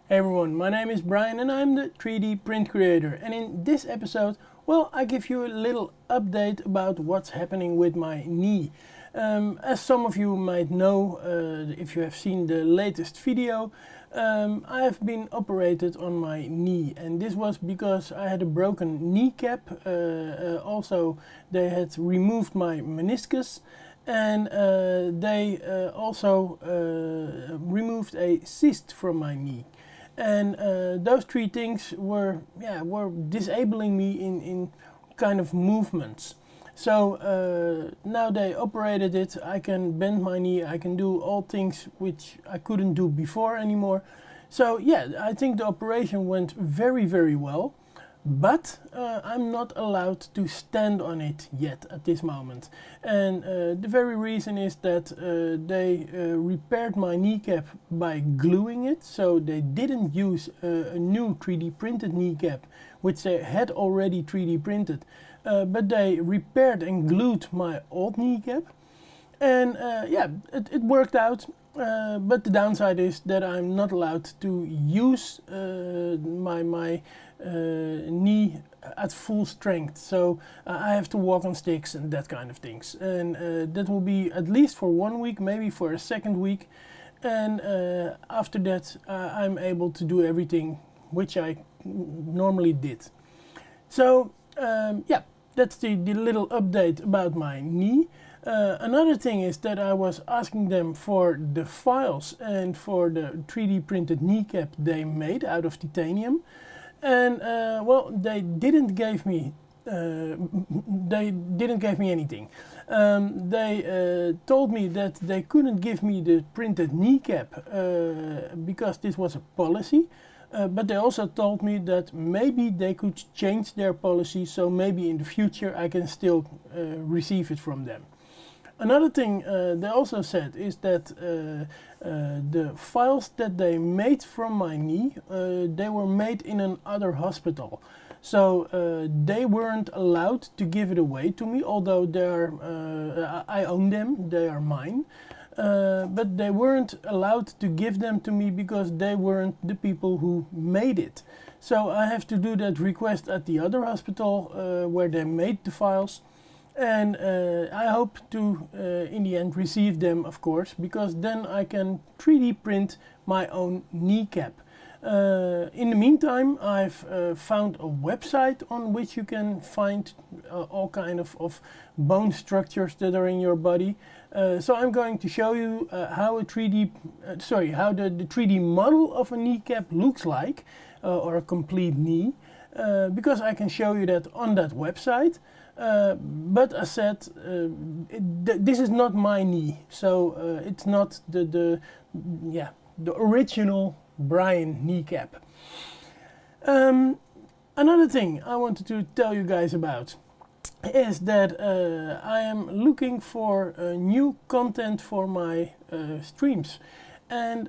Hey everyone, my name is Brian and I'm the 3D print creator, and in this episode, well, I give you a little update about what's happening with my knee. As some of you might know, if you have seen the latest video, I have been operated on my knee, and this was because I had a broken kneecap. Also, they had removed my meniscus, and they also removed a cyst from my knee. And those three things were disabling me in kind of movements. So now they operated it. I can bend my knee. I can do all things which I couldn't do before anymore. So yeah, I think the operation went very well. But I'm not allowed to stand on it yet at this moment. And the very reason is that they repaired my kneecap by gluing it. So they didn't use a new 3D printed kneecap, which they had already 3D printed. But they repaired and glued my old kneecap. And yeah, it worked out. But the downside is that I'm not allowed to use my knee at full strength. So I have to walk on sticks and that kind of things. And that will be at least for 1 week, maybe for a second week. And after that, I'm able to do everything which I normally did. So yeah, that's the little update about my knee. Another thing is that I was asking them for the files and for the 3D printed kneecap they made out of titanium, and well, they didn't give me anything. They told me that they couldn't give me the printed kneecap because this was a policy. But they also told me that maybe they could change their policy, so maybe in the future I can still receive it from them. Another thing they also said is that the files that they made from my knee, they were made in another hospital. So they weren't allowed to give it away to me, although I own them, they are mine. But they weren't allowed to give them to me because they weren't the people who made it. So I have to do that request at the other hospital where they made the files. And I hope to, in the end, receive them, of course, because then I can 3D print my own kneecap. In the meantime, I've found a website on which you can find all kind of bone structures that are in your body. So I'm going to show you how the 3D model of a kneecap looks like, or a complete knee, because I can show you that on that website. But as said, this is not my knee, so it's not the original Brian kneecap. Another thing I wanted to tell you guys about is that I am looking for new content for my streams, and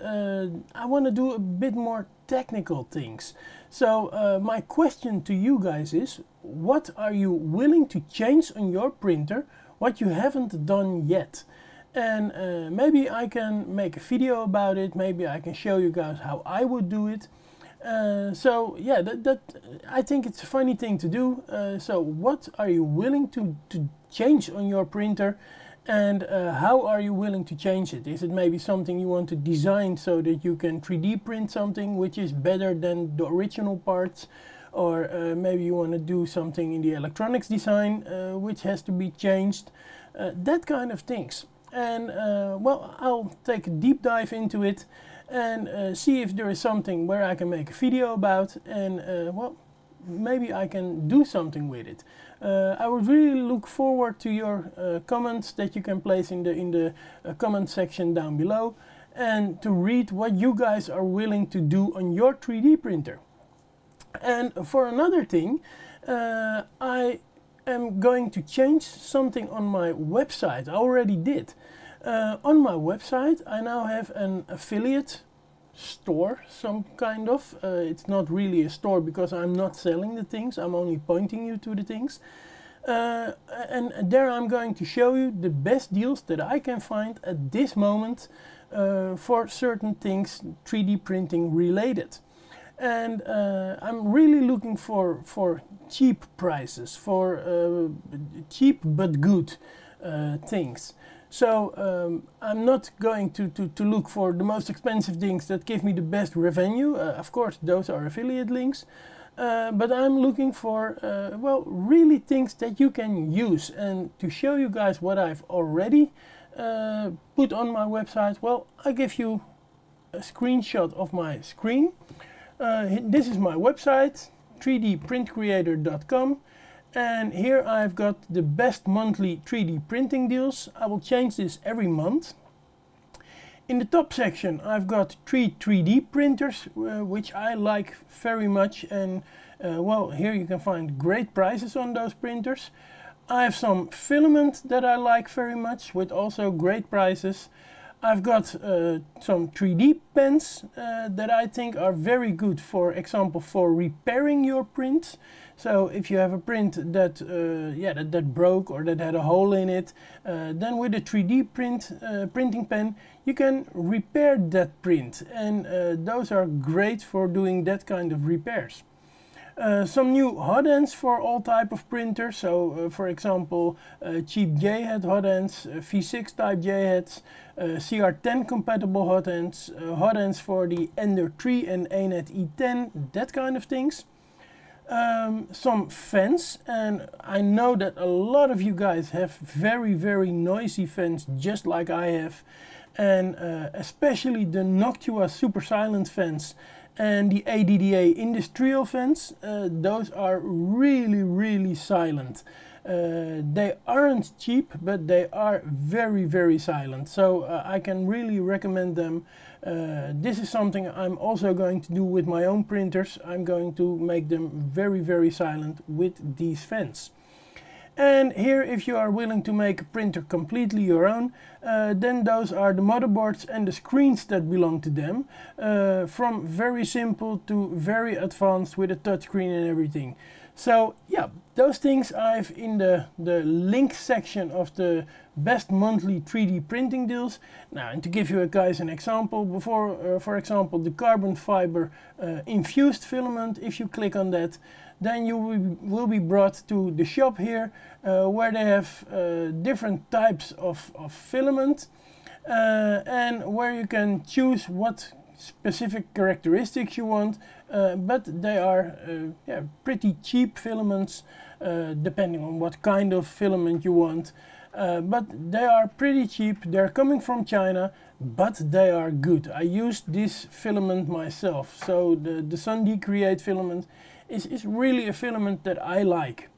I want to do a bit more technical things. So my question to you guys is, what are you willing to change on your printer what you haven't done yet? And maybe I can make a video about it, maybe I can show you guys how I would do it. So yeah, I think it's a funny thing to do. So what are you willing to change on your printer, and how are you willing to change it? Is it maybe something you want to design so that you can 3D print something which is better than the original parts? Or maybe you want to do something in the electronics design which has to be changed. That kind of things. And well, I'll take a deep dive into it and see if there is something where I can make a video about, and well, maybe I can do something with it. I would really look forward to your comments that you can place in the comment section down below, and to read what you guys are willing to do on your 3D printer. And for another thing, I am going to change something on my website. I already did. On my website I now have an affiliate store, some kind of. It's not really a store because I'm not selling the things, I'm only pointing you to the things. And there I'm going to show you the best deals that I can find at this moment for certain things 3D printing related. And I'm really looking for cheap prices, for cheap but good things. So I'm not going to look for the most expensive things that give me the best revenue. Of course, those are affiliate links. But I'm looking for, well, really things that you can use. And to show you guys what I've already put on my website, well, I give you a screenshot of my screen. This is my website, 3dprintcreator.com. And here I've got the best monthly 3D printing deals. I will change this every month. In the top section I've got 3D printers, which I like very much, and well, here you can find great prices on those printers. I have some filament that I like very much, with also great prices. I've got some 3D pens that I think are very good, for example, for repairing your prints. So if you have a print that that broke or that had a hole in it, then with a 3D printing pen you can repair that print, and those are great for doing that kind of repairs. Some new hot ends for all type of printers. So for example, cheap J-head hot ends, V6 type J-heads, CR10 compatible hot ends for the Ender 3 and ANET E10, that kind of things. Some fans, and I know that a lot of you guys have very noisy fans just like I have, and especially the Noctua super silent fans and the ADDA industrial fans. Those are really silent. They aren't cheap, but they are very silent, so I can really recommend them. This is something I'm also going to do with my own printers. I'm going to make them very silent with these fans. And here, if you are willing to make a printer completely your own, then those are the motherboards and the screens that belong to them, from very simple to very advanced with a touchscreen and everything. So yeah, those things I've in the link section of the best monthly 3D printing deals. Now, and to give you guys an example, before, for example, the carbon fiber infused filament, if you click on that, then you will be brought to the shop here, where they have different types of filament, and where you can choose what specific characteristics you want, but they are pretty cheap filaments, depending on what kind of filament you want. But they are pretty cheap. They're coming from China, but they are good. I used this filament myself, so the Sun Create filament is really a filament that I like.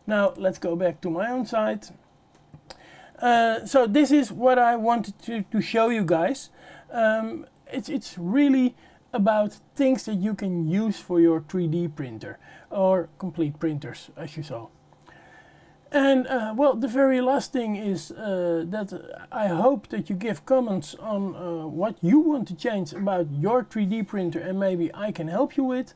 Now let's go back to my own site. So this is what I wanted to show you guys. It's really about things that you can use for your 3D printer, or complete printers, as you saw. And well, the very last thing is that I hope that you give comments on what you want to change about your 3D printer, and maybe I can help you with.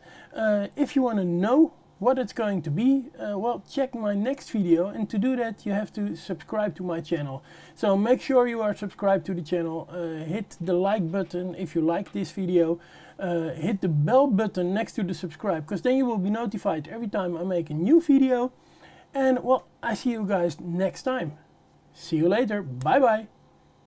If you want to know what it's going to be, well, check my next video, and to do that you have to subscribe to my channel. So make sure you are subscribed to the channel, hit the like button if you like this video, hit the bell button next to the subscribe, because then you will be notified every time I make a new video. And well, I see you guys next time. See you later. Bye bye.